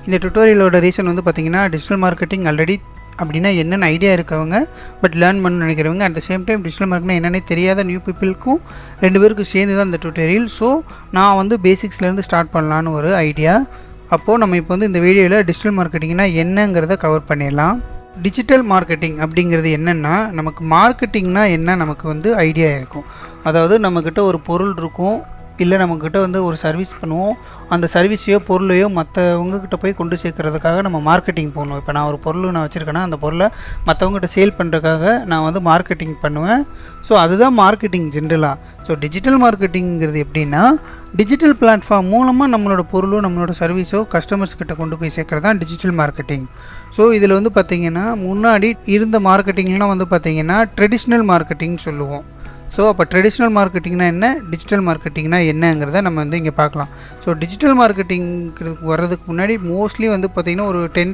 இந்த டுட்டோரியலோட ரீசன் வந்து பார்த்திங்கன்னா டிஜிட்டல் மார்க்கெட்டிங் ஆல்ரெடி அப்படின்னா என்னென்ன ஐடியா இருக்கவங்க பட் லேர்ன் பண்ணணும்னு நினைக்கிறவங்க, at the same time digital marketing என்னென்ன தெரியாத நியூ பீப்புளுக்கும் 2 பேருக்கும் சேர்ந்து தான் இந்த டுட்டோரியல். ஸோ நான் வந்து பேசிக்ஸ்லேருந்து ஸ்டார்ட் பண்ணலான்னு ஒரு ஐடியா. அப்போது நம்ம இப்போ வந்து இந்த வீடியோவில் டிஜிட்டல் மார்க்கெட்டிங்னா என்னங்கிறத கவர் பண்ணிடலாம். டிஜிட்டல் மார்க்கெட்டிங் அப்படிங்கிறது என்னென்னா, நமக்கு மார்க்கெட்டிங்னா என்ன நமக்கு வந்து ஐடியா இருக்கும். அதாவது நம்மக்கிட்ட ஒரு பொருள் இருக்கும், இல்லை நம்மக்கிட்ட வந்து ஒரு சர்வீஸ் பண்ணுவோம். அந்த சர்வீஸையோ பொருளையோ மற்றவங்கக்கிட்ட போய் கொண்டு சேர்க்கறதுக்காக நம்ம மார்க்கெட்டிங் போகணும். இப்போ நான் ஒரு பொருள் வச்சுருக்கேன்னா அந்த பொருளை மற்றவங்ககிட்ட சேல் பண்ணுறதுக்காக நான் வந்து மார்க்கெட்டிங் பண்ணுவேன். ஸோ அதுதான் மார்க்கெட்டிங் ஜென்ரலாக. ஸோ டிஜிட்டல் மார்க்கெட்டிங்கிறது எப்படின்னா, டிஜிட்டல் பிளாட்ஃபார்ம் மூலமாக நம்மளோட பொருளோ நம்மளோட சர்வீஸோ கஸ்டமர்ஸ் கிட்ட கொண்டு போய் சேர்க்குறது தான் டிஜிட்டல் மார்க்கெட்டிங். ஸோ இதில் வந்து பார்த்திங்கன்னா முன்னாடி இருந்த மார்க்கெட்டிங்லாம் வந்து பார்த்திங்கன்னா ட்ரெடிஷ்னல் மார்க்கெட்டிங் சொல்லுவோம். ஸோ அப்போ ட்ரெடிஷ்னல் மார்க்கெட்டிங்னா என்ன, டிஜிட்டல் மார்க்கெட்டிங்னா என்னங்கிறத நம்ம வந்து இங்கே பார்க்கலாம். ஸோ டிஜிட்டல் மார்க்கெட்டிங்கிறதுக்கு வர்றதுக்கு முன்னாடி மோஸ்ட்லி வந்து பார்த்திங்கன்னா ஒரு 10